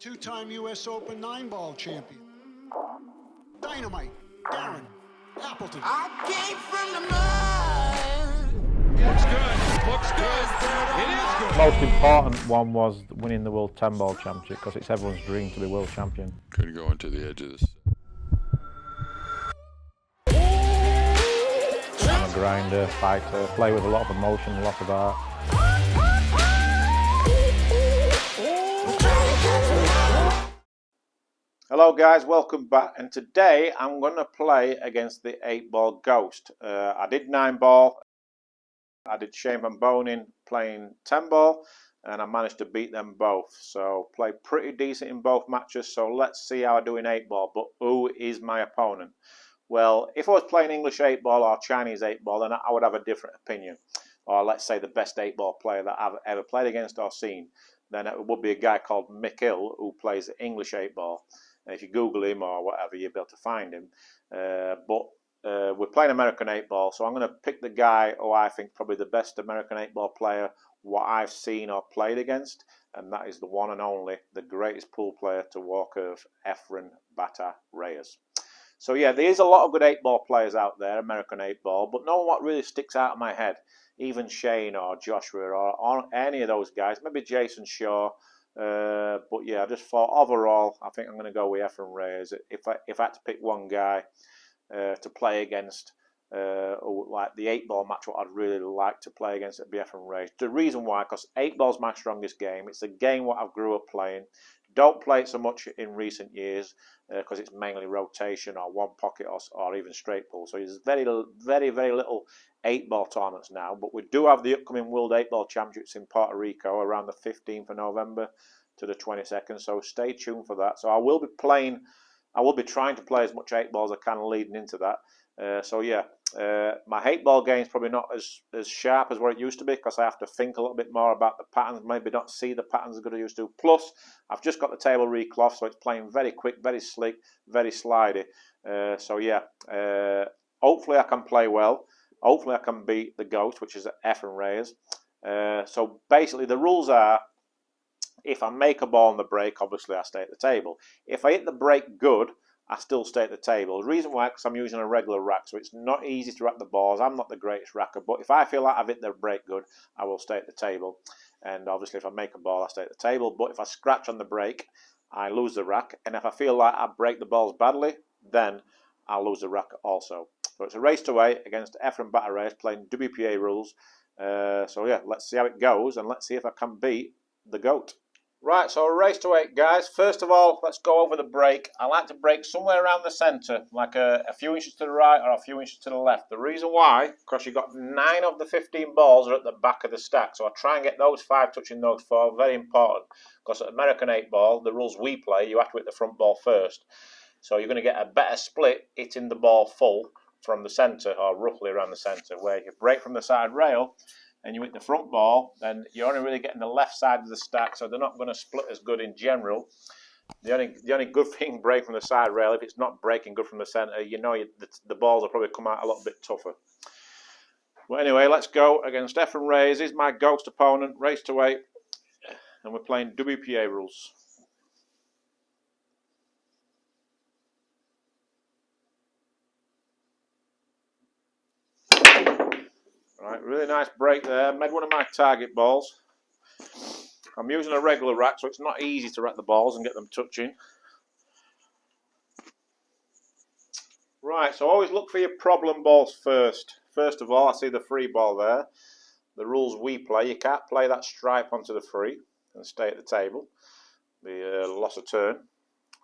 Two-time U.S. Open 9-ball champion. Dynamite, Darren, Appleton. I came from the mud. Looks good. Looks good. It is good. Most important one was winning the World 10-ball championship because it's everyone's dream to be world champion. Couldn't go into the edge of this. I'm a grinder, fighter, play with a lot of emotion, a lot of art. Hello guys, welcome back, and today I'm going to play against the 8-ball Ghost. I did 9-ball, I did shame and boning playing 10-ball, and I managed to beat them both. So played pretty decent in both matches, so let's see how I do in 8-ball. But who is my opponent? Well, if I was playing English 8-ball or Chinese 8-ball, then I would have a different opinion. Or let's say the best 8-ball player that I've ever played against or seen. Then it would be a guy called Mick Hill who plays English 8-ball. If you Google him or whatever, you'll be able to find him. But we're playing American 8-ball, so I'm going to pick the guy who I think probably the best American 8-ball player what I've seen or played against, and that is the one and only, the greatest pool player to walk earth, Efren Bata Reyes. So yeah, there is a lot of good 8-ball players out there, American 8-ball, but no one what really sticks out of my head. Even Shane or Joshua or any of those guys, maybe Jason Shaw. But yeah, I just thought overall, I think I'm going to go with Efren Reyes. If I had to pick one guy to play against, like the 8-ball match, what I'd really like to play against, it'd be Efren Reyes. The reason why, because 8-ball's my strongest game. It's a game what I've grew up playing. Don't play it so much in recent years because it's mainly rotation or one pocket or even straight pull. So there's very little 8-ball tournaments now, but we do have the upcoming World 8-ball Championships in Puerto Rico around the 15th of November to the 22nd, so stay tuned for that. So I will be trying to play as much 8-ball as I can leading into that. So yeah, my 8-ball game is probably not as sharp as what it used to be because I have to think a little bit more about the patterns, maybe not see the patterns as good as I used to. Plus, I've just got the table recloth, so it's playing very quick, very slick, very slidey. So yeah, hopefully I can play well. Hopefully I can beat the Ghost, which is Efren Reyes. So basically the rules are, if I make a ball on the break, obviously I stay at the table. If I hit the break good, I still stay at the table. The reason why, because I'm using a regular rack, so it's not easy to rack the balls. I'm not the greatest racker, but if I feel like I've hit the break good, I will stay at the table. And obviously if I make a ball, I stay at the table. But if I scratch on the break, I lose the rack. And if I feel like I break the balls badly, then I'll lose the rack also. So it's a race to 8 against Efren Bata Reyes playing WPA rules. So yeah, let's see how it goes and let's see if I can beat the GOAT. Right, so a race to 8, guys. First of all, let's go over the break. I like to break somewhere around the centre, like a few inches to the right or a few inches to the left. The reason why, because you've got 9 of the 15 balls are at the back of the stack. So I try and get those 5 touching those 4. Very important, because at American 8-ball, the rules we play, you have to hit the front ball first. So you're going to get a better split hitting the ball full from the centre or roughly around the centre. Where if you break from the side rail and you hit the front ball, then you're only really getting the left side of the stack, so they're not going to split as good in general. The only good thing break from the side rail, if it's not breaking good from the centre, you know the balls will probably come out a little bit tougher. Well, anyway, let's go against Efren Reyes. He's my Ghost opponent, race to 8, and we're playing WPA rules. Right, really nice break there. Made one of my target balls. I'm using a regular rack, so it's not easy to rack the balls and get them touching. Right, so always look for your problem balls first. First of all, I see the free ball there. The rules we play, you can't play that stripe onto the free and stay at the table. The loss of turn.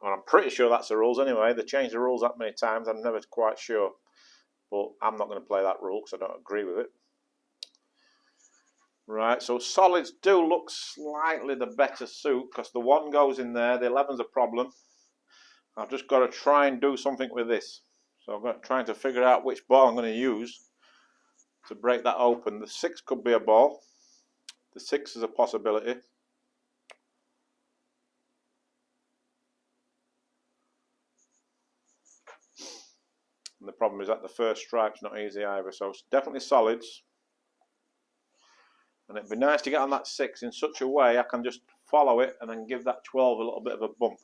And I'm pretty sure that's the rules anyway. They changed the rules that many times, I'm never quite sure. But I'm not going to play that rule because I don't agree with it. Right, so solids do look slightly the better suit because the 1 goes in there, the 11's a problem. I've just got to try and do something with this. So I'm trying to figure out which ball I'm going to use to break that open. The 6 could be a ball. The 6 is a possibility. And the problem is that the first stripe's not easy either, so it's definitely solids. And it'd be nice to get on that 6 in such a way I can just follow it and then give that 12 a little bit of a bump.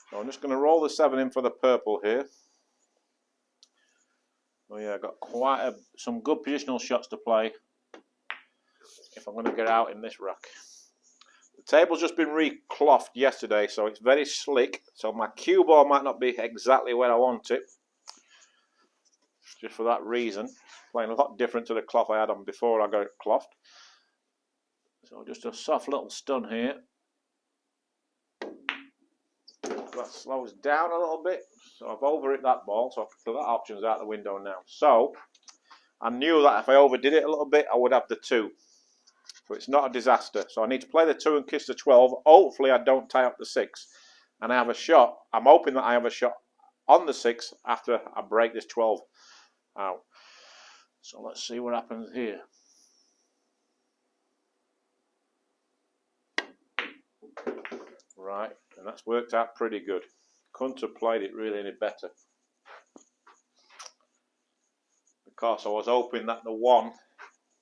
So I'm just going to roll the 7 in for the purple here. Oh yeah, I've got quite some good positional shots to play if I'm going to get out in this rack. The table's just been re-clothed yesterday, so it's very slick. So my cue ball might not be exactly where I want it. Just for that reason. Playing a lot different to the cloth I had on before I got it clothed. So just a soft little stun here. That slows down a little bit. So I've overhit that ball, so that option's out the window now. So I knew that if I overdid it a little bit, I would have the 2. So it's not a disaster. So I need to play the 2 and kiss the 12. Hopefully I don't tie up the 6. And I have a shot. I'm hoping that I have a shot on the 6 after I break this 12 out. So let's see what happens here. Right, and that's worked out pretty good. Couldn't have played it really any better. Because I was hoping that the 1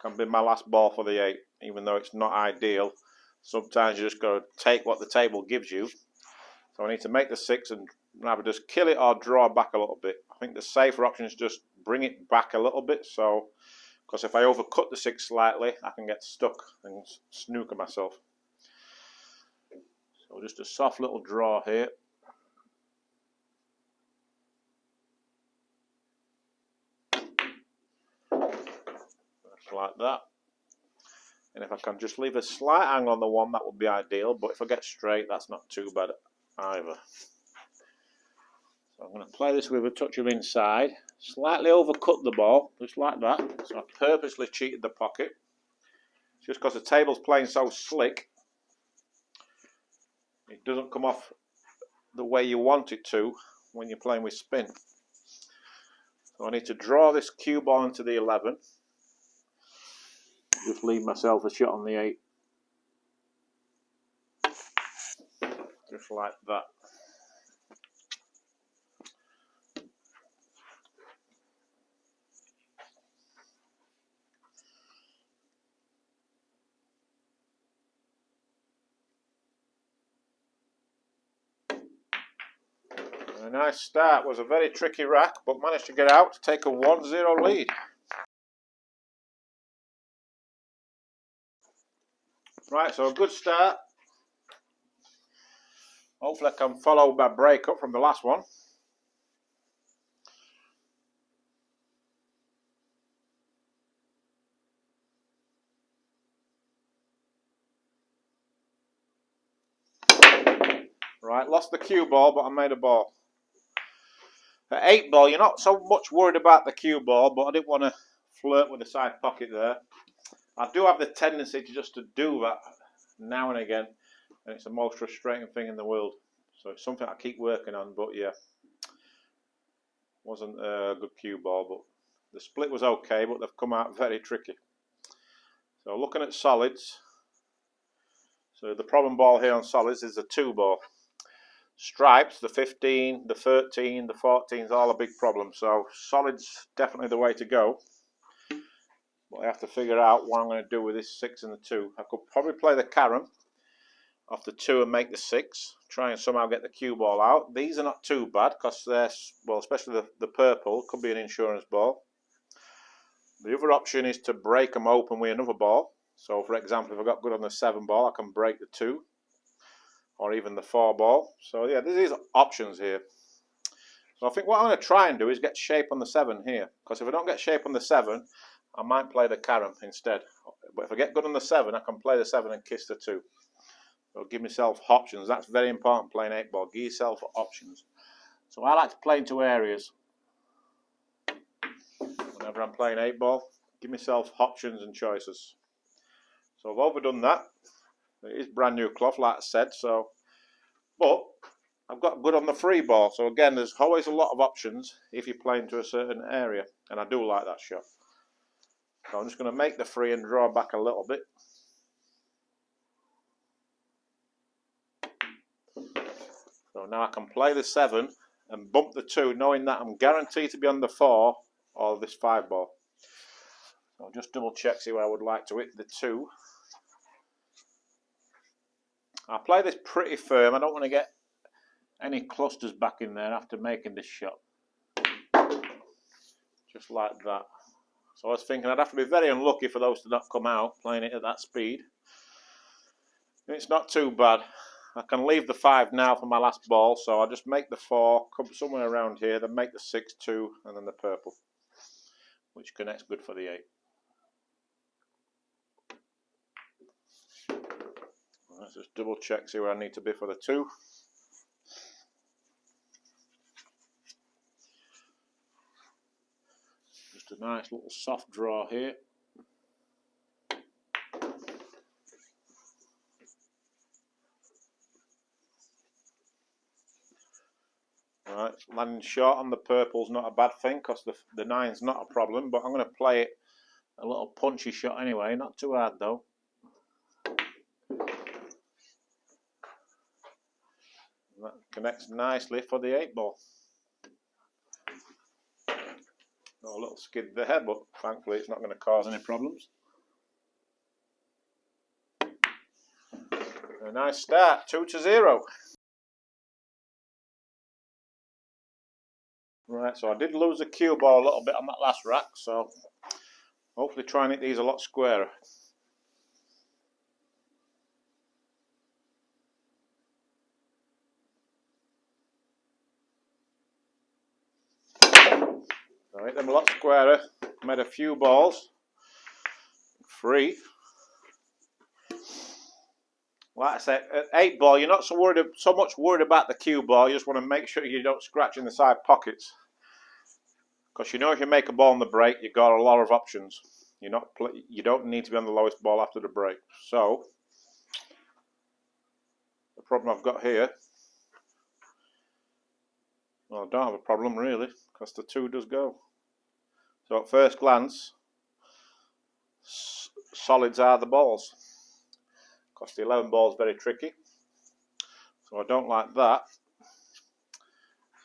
can be my last ball for the 8, even though it's not ideal. Sometimes you just got to take what the table gives you. So I need to make the 6 and either just kill it or draw back a little bit. I think the safer option is just bring it back a little bit. So, because if I overcut the 6 slightly, I can get stuck and snooker myself. So just a soft little draw here. Just like that. And if I can just leave a slight angle on the 1, that would be ideal. But if I get straight, that's not too bad either. So I'm going to play this with a touch of inside. Slightly overcut the ball, just like that. So I purposely cheated the pocket. Just because the table's playing so slick, it doesn't come off the way you want it to when you're playing with spin. So I need to draw this cue ball into the 11. Just leave myself a shot on the 8. Just like that. A nice start. Was a very tricky rack, but managed to get out to take a 1-0 lead. Right, so a good start. Hopefully I can follow my break up from the last one. Right, lost the cue ball, but I made a ball. At 8 ball, you're not so much worried about the cue ball, but I didn't want to flirt with the side pocket there. I do have the tendency to do that now and again, and it's the most frustrating thing in the world. So it's something I keep working on, but yeah, wasn't a good cue ball, but the split was okay, but they've come out very tricky. So looking at solids, so the problem ball here on solids is the 2 ball. Stripes, the 15, the 13, the 14 is all a big problem. So solids definitely the way to go. But I have to figure out what I'm going to do with this 6 and the 2. I could probably play the carom off the 2 and make the 6. Try and somehow get the cue ball out. These are not too bad because they're, well, especially the purple, could be an insurance ball. The other option is to break them open with another ball. So for example, if I got good on the 7 ball, I can break the 2. Or even the 4 ball. So yeah, there's options here. So I think what I'm going to try and do is get shape on the 7 here. Because if I don't get shape on the 7, I might play the carom instead. But if I get good on the 7, I can play the 7 and kiss the 2. So give myself options. That's very important playing 8 ball. Give yourself options. So I like to play in 2 areas. Whenever I'm playing 8 ball, give myself options and choices. So I've overdone that. It is brand new cloth, like I said, so, but I've got good on the 3 ball. So again, there's always a lot of options if you're playing to a certain area, and I do like that shot. So I'm just going to make the 3 and draw back a little bit. So now I can play the 7 and bump the 2, knowing that I'm guaranteed to be on the 4 or this 5 ball. So I'll just double check, see where I would like to hit the 2. I play this pretty firm. I don't want to get any clusters back in there after making this shot. Just like that. So I was thinking I'd have to be very unlucky for those to not come out, playing it at that speed. It's not too bad. I can leave the 5 now for my last ball, so I'll just make the 4, come somewhere around here, then make the 6, 2, and then the purple, which connects good for the 8. Let's just double check, see where I need to be for the 2. Just a nice little soft draw here. Right, landing short on the purple's not a bad thing because the 9's not a problem, but I'm going to play it a little punchy shot anyway, not too hard though. That connects nicely for the 8 ball. Got a little skid there, but thankfully it's not going to cause any problems. A nice start, 2-0. Right, so I did lose the cue ball a little bit on that last rack, so hopefully try and hit these a lot squarer. I hit them a lot squarer, made a few balls, 3. Like I said, at 8 ball, you're not so much worried about the cue ball. You just want to make sure you don't scratch in the side pockets, because you know if you make a ball on the break, you've got a lot of options. You don't need to be on the lowest ball after the break. So the problem I've got here, well, I don't have a problem really, because the 2 does go. So at first glance, solids are the balls. Because the 11 ball is very tricky, so I don't like that.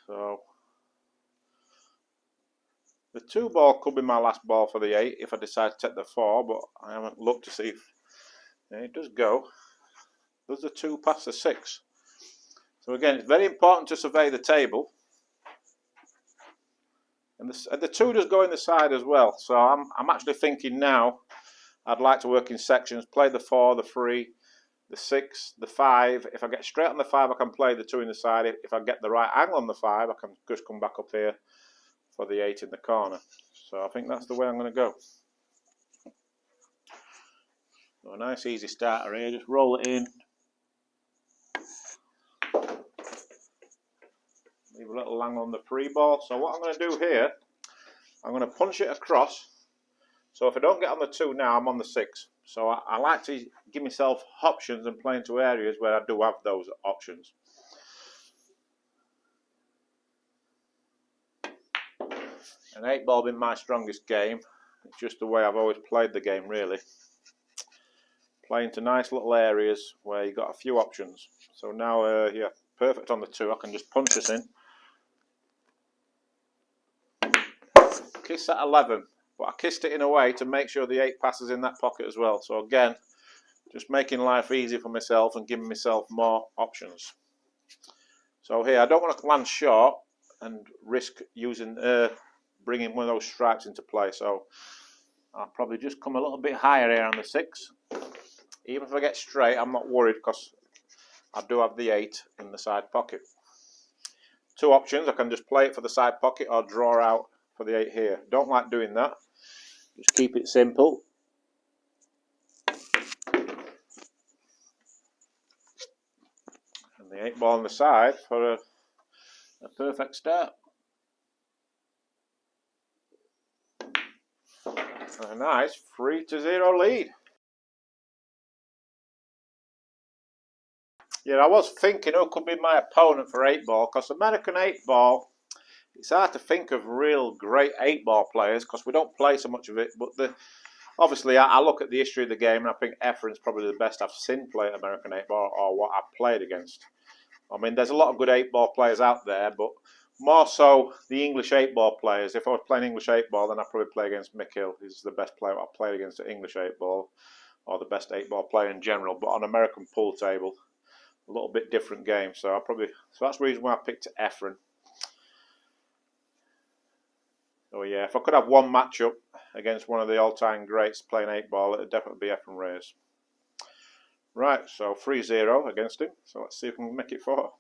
So the 2 ball could be my last ball for the 8 if I decide to take the 4, but I haven't looked to see if it does go. Does the 2 pass the 6? So again, it's very important to survey the table, and the 2 does go in the side as well. So I'm actually thinking now I'd like to work in sections, play the 4, the 3, the 6, the 5. If I get straight on the 5, I can play the 2 in the side. If I get the right angle on the 5, I can just come back up here for the 8 in the corner. So I think that's the way I'm going to go. So a nice easy starter here, just roll it in. Leave a little angle on the 3 ball. So what I'm going to do here, I'm going to punch it across. So if I don't get on the 2 now, I'm on the 6. So I like to give myself options and play into areas where I do have those options. An 8 ball been my strongest game. It's just the way I've always played the game really. Play into nice little areas where you've got a few options. So now, yeah, perfect on the 2. I can just punch this in. Kiss at 11. But I kissed it in a way to make sure the 8 passes in that pocket as well. So again, just making life easy for myself and giving myself more options. So here, I don't want to land short and risk using bringing one of those stripes into play. So I'll probably just come a little bit higher here on the 6. Even if I get straight, I'm not worried because I do have the 8 in the side pocket. 2 options, I can just play it for the side pocket or draw out for the 8 here. Don't like doing that. Just keep it simple. And the 8 ball on the side for a perfect start. A nice 3-0 lead. Yeah, I was thinking who could be my opponent for 8 ball, because American 8 ball, it's hard to think of real great 8 ball players because we don't play so much of it. But obviously, I look at the history of the game and I think Efren's probably the best I've seen play American 8 ball, or what I've played against. I mean, there's a lot of good 8 ball players out there, but more so the English 8 ball players. If I was playing English 8 ball, then I'd probably play against Mick Hill. He's the best player I've played against at English 8 ball, or the best 8 ball player in general. But on American pool table, a little bit different game. So that's the reason why I picked Efren. So yeah, if I could have one matchup against one of the all-time greats playing 8-ball, it would definitely be Efren Reyes. Right, so 3-0 against him. So let's see if we can make it 4.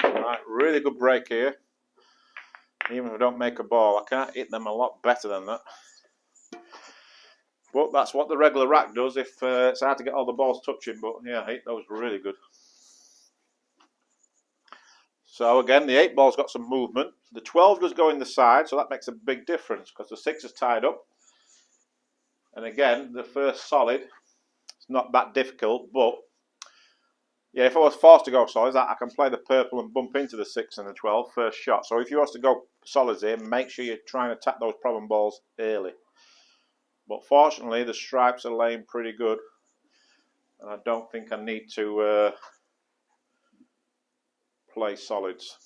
Right, really good break here. Even if I don't make a ball, I can't hit them a lot better than that. But that's what the regular rack does if it's hard to get all the balls touching. But yeah, I hit those really good. So again, the 8-ball's got some movement. The 12 does go in the side, so that makes a big difference because the 6 is tied up. And again, the first solid, it's not that difficult, but yeah, if I was forced to go solids, I can play the purple and bump into the 6 and the 12 first shot. So if you was to go solids here, make sure you try and attack those problem balls early. But fortunately, the stripes are laying pretty good, and I don't think I need to play solids.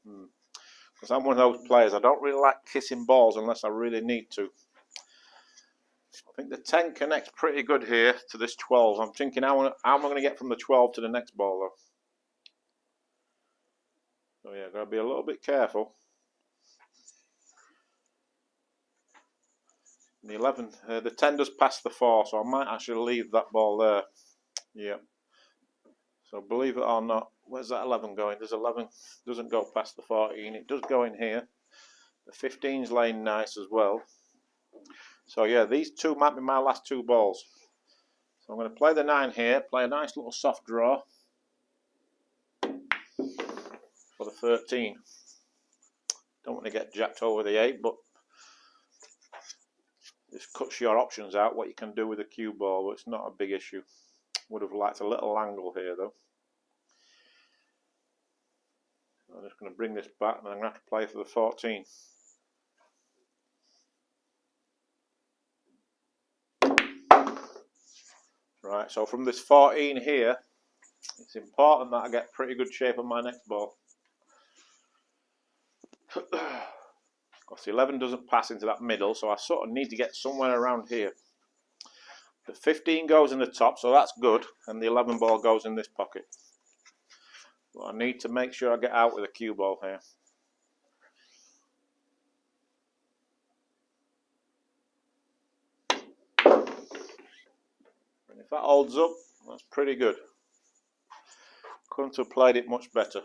Because I'm one of those players, I don't really like kissing balls unless I really need to. I think the 10 connects pretty good here to this 12. I'm thinking, how am I going to get from the 12 to the next ball though? So yeah, got to be a little bit careful. The 11, the 10 does pass the 4, so I might actually leave that ball there. Yeah. So believe it or not, where's that 11 going? There's 11, doesn't go past the 14. It does go in here. The 15's laying nice as well. So yeah, these two might be my last 2 balls. So I'm going to play the 9 here, play a nice little soft draw for the 13. Don't want to get jacked over the 8, but this cuts your options out, what you can do with a cue ball, but it's not a big issue. Would have liked a little angle here though. I'm just going to bring this back and I'm going to have to play for the 14. Right, so from this 14 here, it's important that I get pretty good shape on my next ball. Because the 11 doesn't pass into that middle, so I sort of need to get somewhere around here. The 15 goes in the top, so that's good, and the 11 ball goes in this pocket. But I need to make sure I get out with a cue ball here. And if that holds up, that's pretty good. Couldn't have played it much better.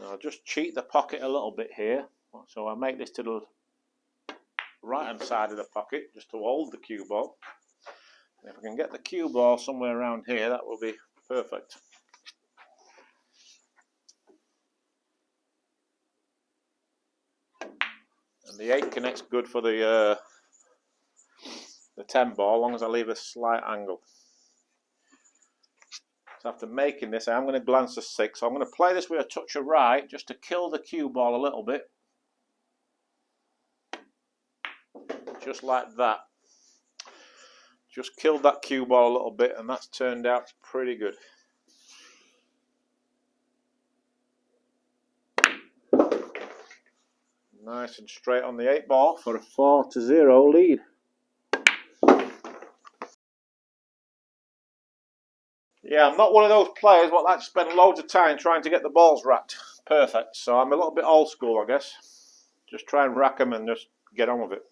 Now I'll just cheat the pocket a little bit here. So I make this to the right hand side of the pocket just to hold the cue ball. And if I can get the cue ball somewhere around here, that will be perfect. And the 8 connects good for the 10 ball, as long as I leave a slight angle. So after making this, I'm going to glance the 6. So I'm going to play this with a touch of right just to kill the cue ball a little bit. Just like that. Just killed that cue ball a little bit, and that's turned out pretty good. Nice and straight on the 8 ball for a 4-0 lead. Yeah, I'm not one of those players what like to spend loads of time trying to get the balls racked perfect. So I'm a little bit old school, I guess. Just try and rack them and just get on with it.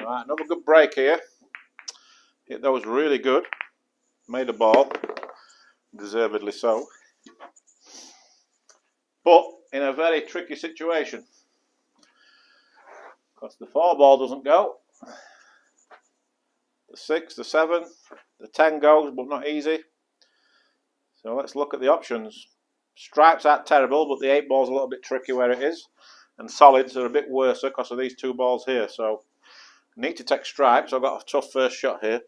Right, another good break here. Hit those really good. Made a ball. Deservedly so. But in a very tricky situation. Because the 4 ball doesn't go. The 6, the 7, the 10 goes, but not easy. So let's look at the options. Stripes aren't terrible, but the 8 ball's a little bit tricky where it is. And solids are a bit worse because of these 2 balls here. So I need to take stripes. I've got a tough first shot here.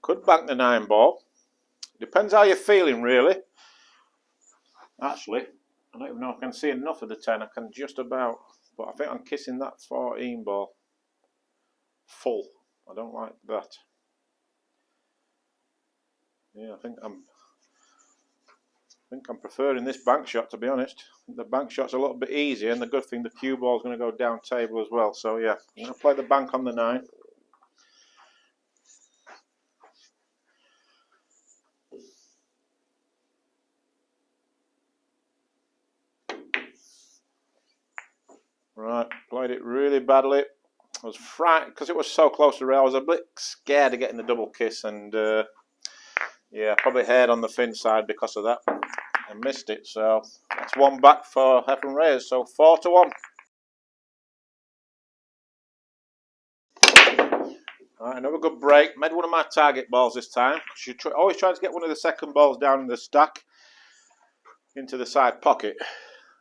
Could bank the 9 ball. Depends how you're feeling, really. Actually, I don't even know if I can see enough of the 10. I can just about, but I think I'm kissing that 14 ball full. I don't like that. Yeah, I think I'm preferring this bank shot, to be honest. The bank shot's a little bit easier, and the good thing, the cue ball's going to go down table as well. So yeah, I'm going to play the bank on the 9. Right, played it really badly. I was frightened because it was so close to rail. I was a bit scared of getting the double kiss, and yeah, probably haired on the fin side because of that. I missed it, so that's 1 back for Efren Reyes. So 4-1. Right, another good break. Made one of my target balls this time. You always try to get one of the second balls down in the stack into the side pocket.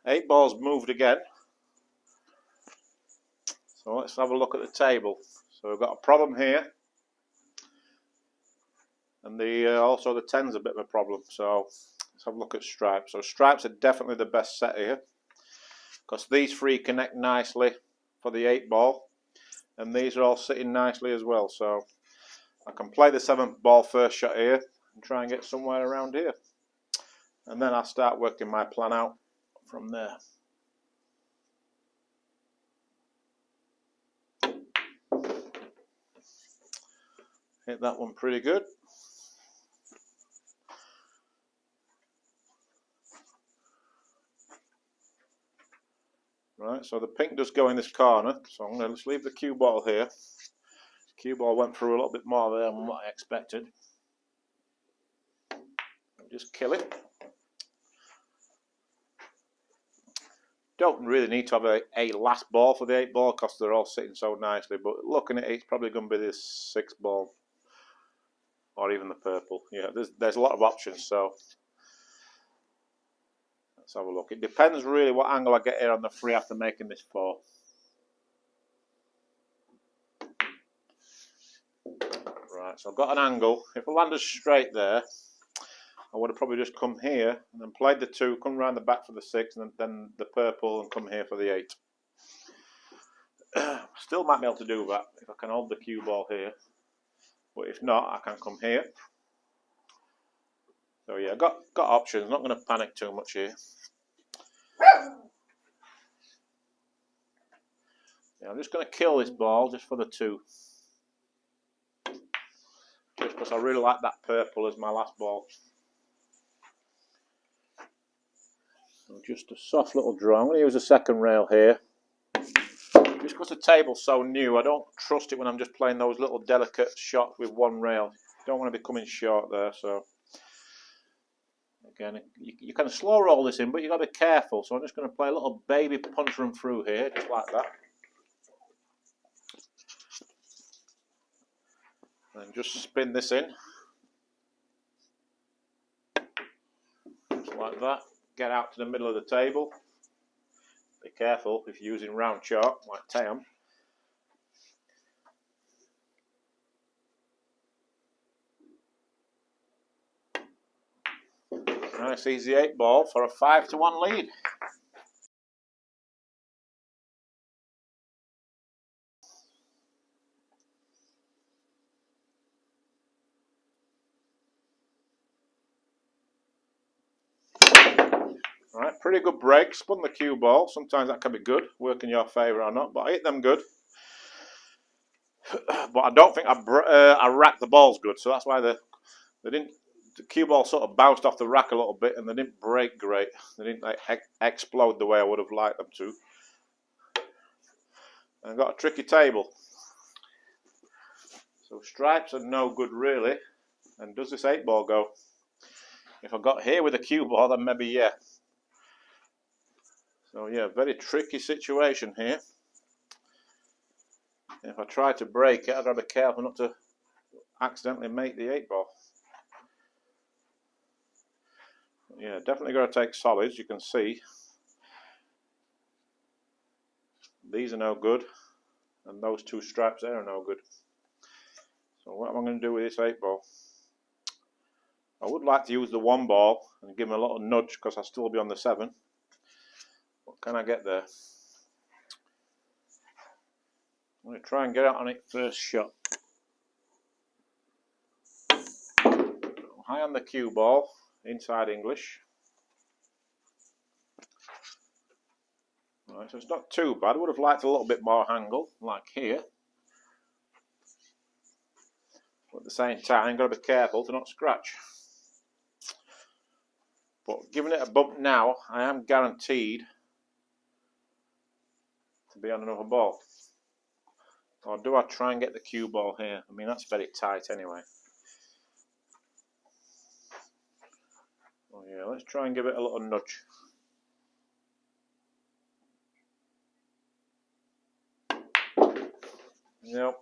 8 balls moved again. So let's have a look at the table. So we've got a problem here, and also the 10's a bit of a problem. So let's have a look at stripes. So stripes are definitely the best set here, because these 3 connect nicely for the 8 ball, and these are all sitting nicely as well. So I can play the 7th ball first shot here and try and get somewhere around here, and then I'll start working my plan out from there. Hit that one pretty good. Right, so the pink does go in this corner, so I'm going to just leave the cue ball here. Cue ball went through a little bit more there than what I expected. Just kill it. Don't really need to have a last ball for the 8 ball because they're all sitting so nicely, but looking at it, it's probably going to be this 6 ball or even the purple. Yeah, there's a lot of options, so let's have a look. It depends really what angle I get here on the 3 after making this 4. Right, so I've got an angle. If I landed straight there, I would have probably just come here and then played the 2, come around the back for the 6, and then the purple and come here for the 8. Still might be able to do that if I can hold the cue ball here, but if not, I can come here. So yeah, got options. Not going to panic too much here. Yeah, I'm just going to kill this ball just for the 2, just because I really like that purple as my last ball. So just a soft little draw. I'm going to use a second rail here. Just because the table's so new, I don't trust it when I'm just playing those little delicate shots with 1 rail. Don't want to be coming short there. So again, you can slow roll this in, but you've got to be careful. So I'm just going to play a little baby punch run through here, just like that. And just spin this in. Just like that. Get out to the middle of the table. Be careful if you're using round chalk like Taom. Nice easy 8 ball for a 5-1 lead. Right, pretty good break. Spun the cue ball. Sometimes that can be good, work in your favour or not, but I hit them good. But I don't think I racked the balls good, so that's why the cue ball sort of bounced off the rack a little bit, and they didn't break great. They didn't like explode the way I would have liked them to. And I've got a tricky table. So stripes are no good really. And does this 8 ball go? If I got here with a cue ball, then maybe yeah. So yeah, very tricky situation here. If I try to break it, I've got to be careful not to accidentally make the 8 ball. Yeah, definitely got to take solids. You can see these are no good, and those 2 stripes there are no good. So what am I going to do with this 8 ball? I would like to use the 1 ball and give him a little nudge because I'll still be on the 7. What can I get there? I'm going to try and get out on it first shot. High on the cue ball, inside English. Right, so it's not too bad. I would have liked a little bit more angle, like here. But at the same time, you've got to be careful to not scratch. But giving it a bump now, I am guaranteed to be on another ball. Or do I try and get the cue ball here? I mean, that's very tight anyway. Oh yeah, let's try and give it a little nudge. Nope.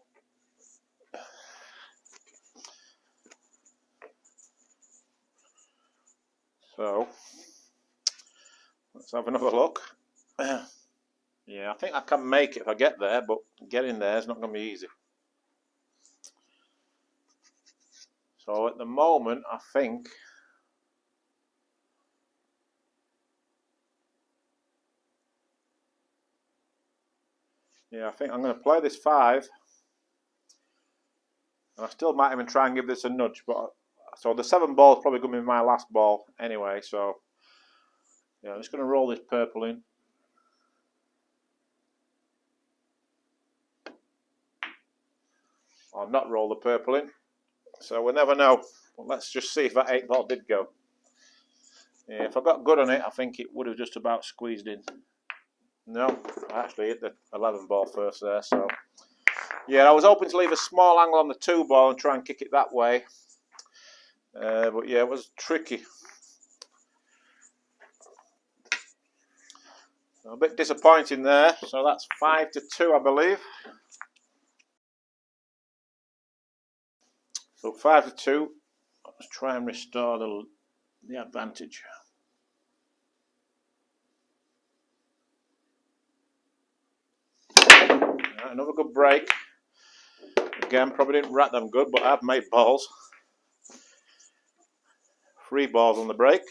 So, let's have another look. Yeah, I think I can make it if I get there, but getting there is not going to be easy. So at the moment, I think I'm going to play this 5, and I still might even try and give this a nudge. But so the 7 ball is probably going to be my last ball anyway. So yeah, I'm just going to roll this purple in. Or not roll the purple in. So we'll never know. Well, let's just see if that 8 ball did go. Yeah, if I got good on it, I think it would have just about squeezed in. No, I actually hit the 11 ball first there. So yeah, I was hoping to leave a small angle on the 2 ball and try and kick it that way. But yeah, it was tricky. So a bit disappointing there. So that's 5-2, I believe. So 5-2. Let's try and restore the advantage. Right, another good break. Again, probably didn't rat them good, but I've made balls. 3 balls on the break.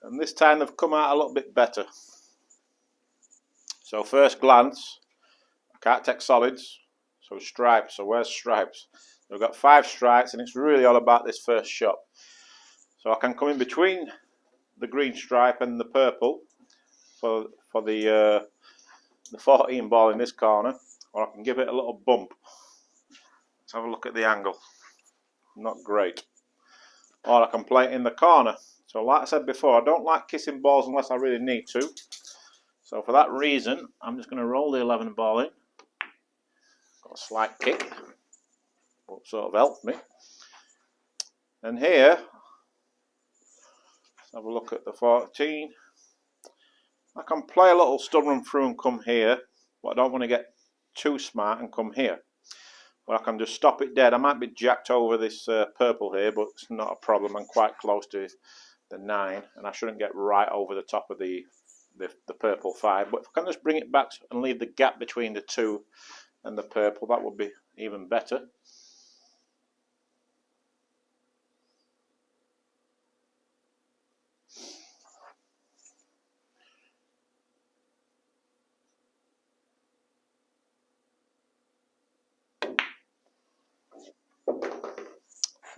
And this time they've come out a little bit better. So first glance, I can't take solids. So stripes. So where's stripes? We've got 5 stripes, and it's really all about this first shot. So I can come in between the green stripe and the purple for the 14 ball in this corner, or I can give it a little bump. Let's have a look at the angle. Not great. Or I can play it in the corner. So like I said before, I don't like kissing balls unless I really need to. So for that reason, I'm just going to roll the 11 ball in. Got a slight kick. Will sort of help me. And here, let's have a look at the 14. I can play a little stun run through and come here, but I don't want to get too smart and come here. But I can just stop it dead. I might be jacked over this purple here, but it's not a problem. I'm quite close to the 9, and I shouldn't get right over the top of the purple 5. But if I can just bring it back and leave the gap between the 2 and the purple, that would be even better.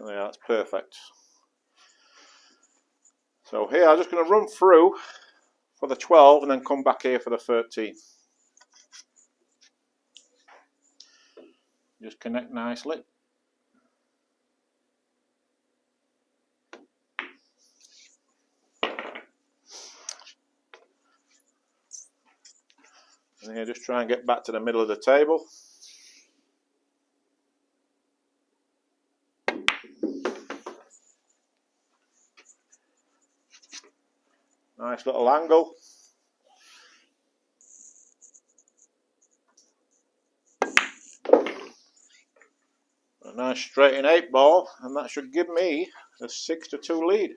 Yeah, that's perfect. So here I'm just going to run through for the 12 and then come back here for the 13. Just connect nicely. And here just try and get back to the middle of the table. Nice little angle. A nice straight in 8 ball, and that should give me a 6-2 lead.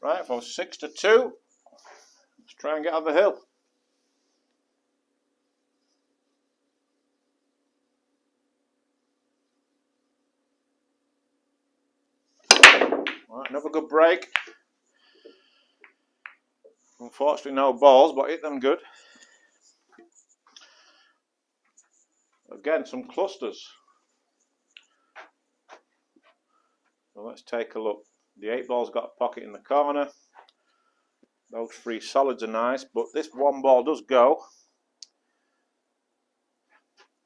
Right, for 6-2. Let's try and get on the hill. Right, another good break. Unfortunately no balls, but hit them good. Again, some clusters. So let's take a look. The 8-ball's got a pocket in the corner. Those 3 solids are nice, but this 1 ball does go.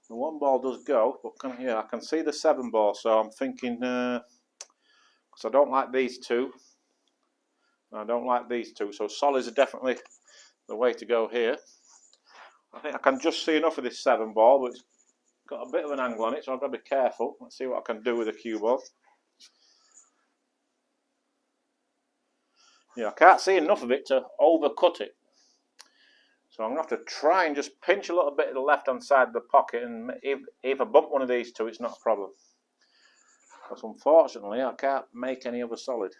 The 1 ball does go, but I can see the 7 ball, so I'm thinking, because I don't like these 2. I don't like these 2, so solids are definitely the way to go here. I think I can just see enough of this 7 ball, but it's got a bit of an angle on it, so I've got to be careful. Let's see what I can do with the cue ball. Yeah, I can't see enough of it to overcut it. So I'm going to have to try and just pinch a little bit of the left-hand side of the pocket, and if I bump one of these 2, it's not a problem. Because unfortunately, I can't make any other solid.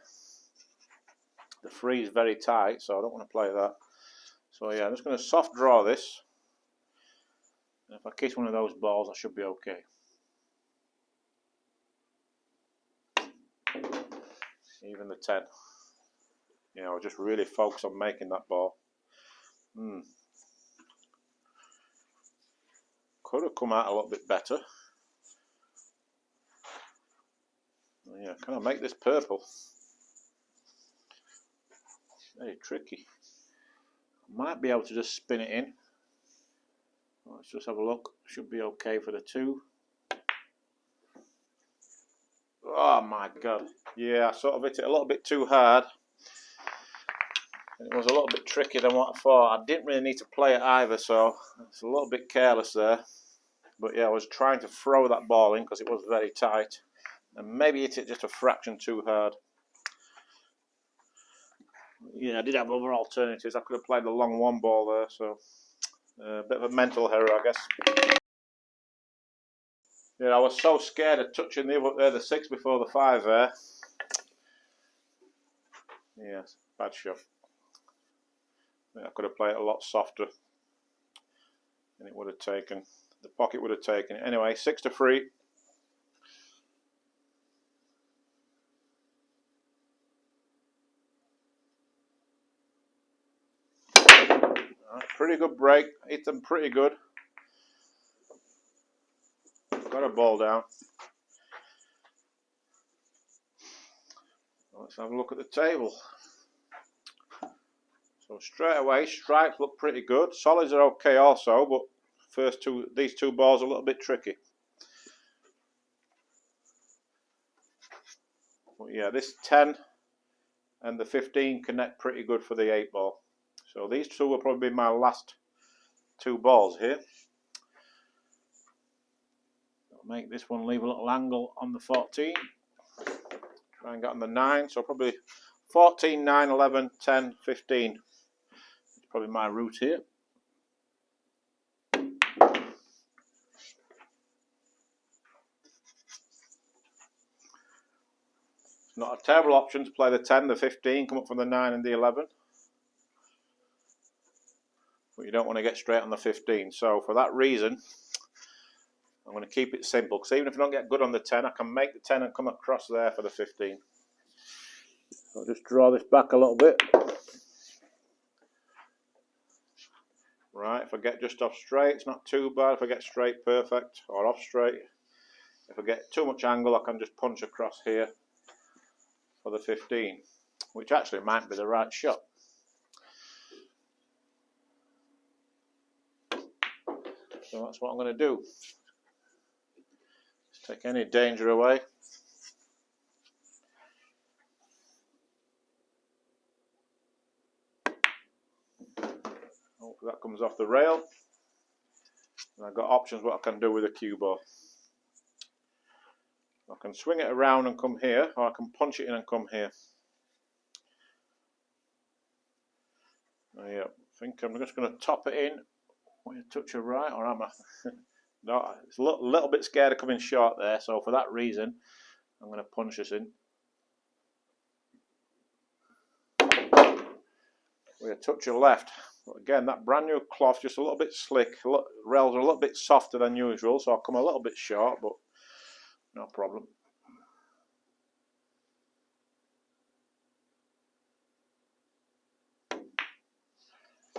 The 3 is very tight, so I don't want to play that. So yeah, I'm just going to soft draw this. And if I kiss one of those balls, I should be okay. Even the 10. Yeah, I'll just really focus on making that ball. Could have come out a little bit better. Yeah, can I make this purple? Very tricky. I might be able to just spin it in. Let's just have a look. Should be okay for the 2. Oh my god. Yeah, I sort of hit it a little bit too hard. It was a little bit trickier than what I thought. I didn't really need to play it either, so it's a little bit careless there. But yeah, I was trying to throw that ball in because it was very tight. And maybe hit it just a fraction too hard. Yeah, I did have other alternatives. I could have played the long 1 ball there, so a bit of a mental error, I guess. Yeah, I was so scared of touching the 6 before the 5 there. Yes, bad shot. I could have played it a lot softer, and it would have taken, the pocket would have taken it. Anyway, 6-3. Right, pretty good break. Hit them pretty good. Got a ball down. Let's have a look at the table. So straight away, stripes look pretty good. Solids are okay also, but these 2 balls are a little bit tricky. But yeah, this 10 and the 15 connect pretty good for the 8 ball. So these 2 will probably be my last 2 balls here. I'll make this one leave a little angle on the 14. Try and get on the 9, so probably 14, 9, 11, 10, 15. It's probably my route here. It's not a terrible option to play the 10, the 15, come up from the 9 and the 11. But you don't want to get straight on the 15. So for that reason, I'm going to keep it simple. Because even if I don't get good on the 10, I can make the 10 and come across there for the 15. So I'll just draw this back a little bit. Right, if I get just off straight, it's not too bad. If I get straight, perfect, or off straight. If I get too much angle, I can just punch across here for the 15, which actually might be the right shot. So that's what I'm going to do. Just take any danger away. Hope that comes off the rail. And I've got options what I can do with a cue ball. I can swing it around and come here, or I can punch it in and come here. Yeah, I think I'm just going to top it in. Want to touch a right, or am I? No, it's a little bit scared of coming short there, so for that reason, I'm going to punch this in. with a touch of left. But again, that brand new cloth, just a little bit slick. Rails are a little bit softer than usual, so I'll come a little bit short, but no problem.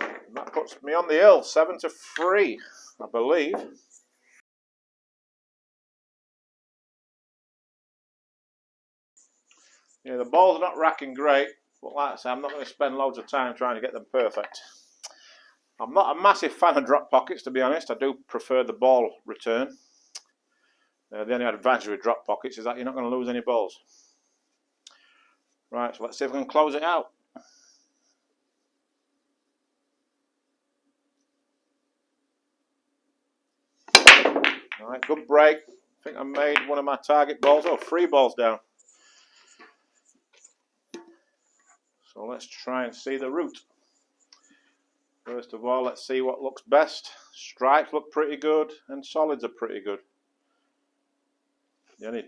And that puts me on the hill, 7-3, I believe. Yeah, the balls are not racking great, but like I say, I'm not going to spend loads of time trying to get them perfect. I'm not a massive fan of drop pockets, to be honest. I do prefer the ball return. The only advantage with drop pockets is that you're not going to lose any balls. Right, so let's see if we can close it out. Alright, good break. I think I made one of my target balls. Oh, 3 balls down. So let's try and see the route. First of all, let's see what looks best. Stripes look pretty good and solids are pretty good. The only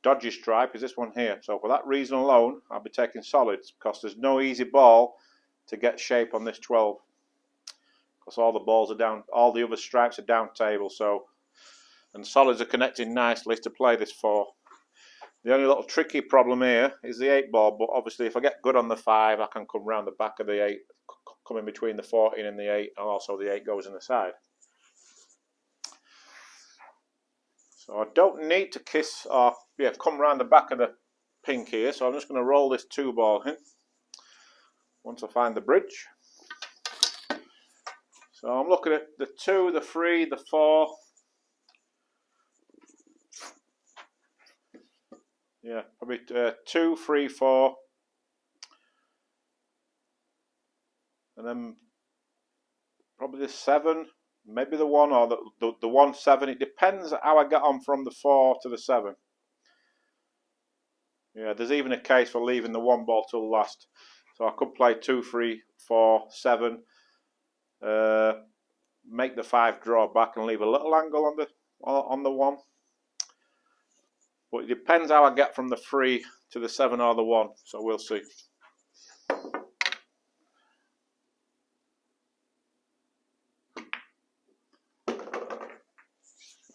dodgy stripe is this one here. So for that reason alone, I'll be taking solids because there's no easy ball to get shape on this 12. Because all the balls are down, all the other stripes are down table. So, and solids are connecting nicely to play this 4. The only little tricky problem here is the 8 ball, but obviously if I get good on the 5, I can come round the back of the 8, come in between the 14 and the 8, and also the 8 goes in the side. So I don't need to kiss or come round the back of the pink here, so I'm just going to roll this 2 ball in once I find the bridge. So I'm looking at the 2, the 3, the 4. Yeah, probably 2, 3, 4, and then probably the 7, maybe the 1 or the 1, 7. It depends how I get on from the 4 to the 7. Yeah, there's even a case for leaving the 1 ball till last. So I could play 2, 3, 4, 7, make the 5 draw back and leave a little angle on the 1. But it depends how I get from the 3 to the 7 or the 1, so we'll see.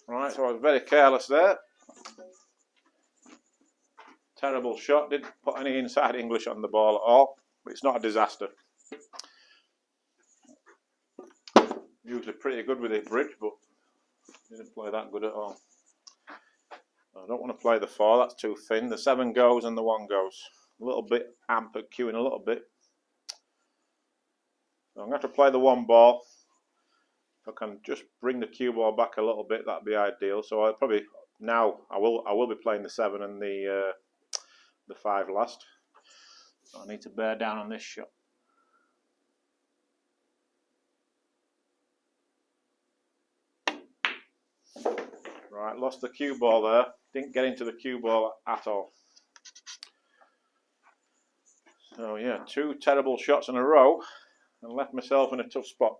Right, so I was very careless there. Terrible shot, didn't put any inside English on the ball at all, but it's not a disaster. Usually pretty good with it bridge, but didn't play that good at all. I don't want to play the 4, that's too thin. The 7 goes and the 1 goes. A little bit hampered, queuing a little bit. So I'm going to have to play the 1 ball. If I can just bring the cue ball back a little bit, that'd be ideal. So I'll probably, now I will be playing the 7 and the 5 last. So I need to bear down on this shot. Right, lost the cue ball there. Didn't get into the cue ball at all. So yeah, 2 terrible shots in a row and left myself in a tough spot.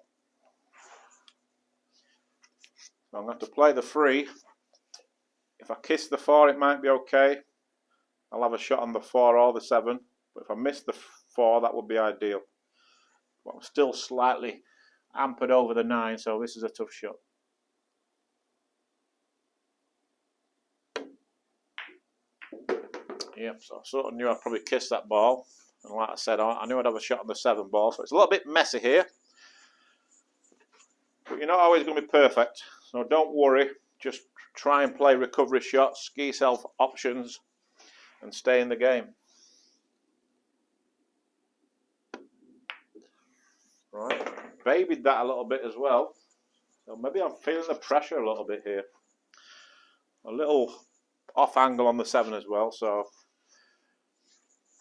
So I'm going to have to play the 3. If I kiss the 4, it might be okay. I'll have a shot on the 4 or the 7. But if I miss the 4, that would be ideal. But I'm still slightly hampered over the 9, so this is a tough shot. Yep, so I sort of knew I'd probably kiss that ball. And like I said, I knew I'd have a shot on the 7 ball. So it's a little bit messy here. But you're not always going to be perfect. So don't worry. Just try and play recovery shots, ski yourself options, and stay in the game. Right, babied that a little bit as well. So maybe I'm feeling the pressure a little bit here. A little off angle on the 7 as well, so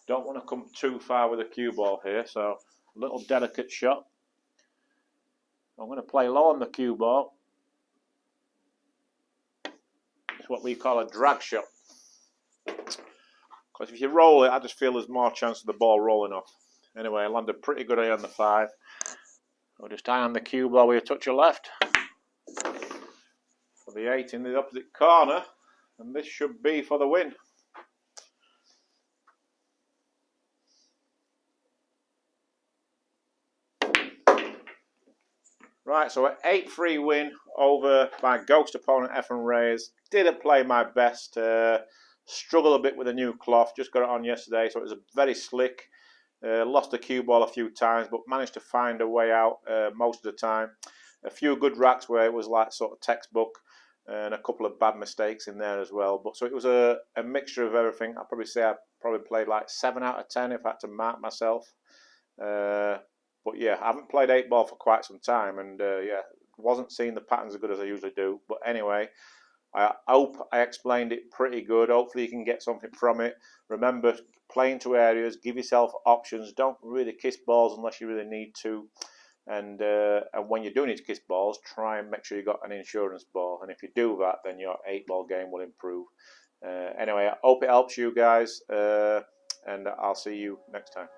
don't want to come too far with the cue ball here. So a little delicate shot. I'm going to play low on the cue ball. It's what we call a drag shot. Because if you roll it, I just feel there's more chance of the ball rolling off. Anyway, I landed pretty good on the 5. I'll just eye on the cue ball with a touch of left. For the 8 in the opposite corner. And this should be for the win. Right, so an 8-3 win over my ghost opponent, Efren Reyes. Didn't play my best. Struggled a bit with the new cloth. Just got it on yesterday, so it was very slick. Lost the cue ball a few times, but managed to find a way out most of the time. A few good racks where it was like sort of textbook, and a couple of bad mistakes in there as well. But so it was a mixture of everything. I'd probably say I probably played like 7 out of 10 if I had to mark myself. But yeah, I haven't played 8-ball for quite some time, and yeah, wasn't seeing the patterns as good as I usually do. But anyway, I hope I explained it pretty good. Hopefully you can get something from it. Remember, play into areas, give yourself options. Don't really kiss balls unless you really need to. And when you do need to kiss balls, try and make sure you got an insurance ball. And if you do that, then your 8-ball game will improve. Anyway, I hope it helps you guys, and I'll see you next time.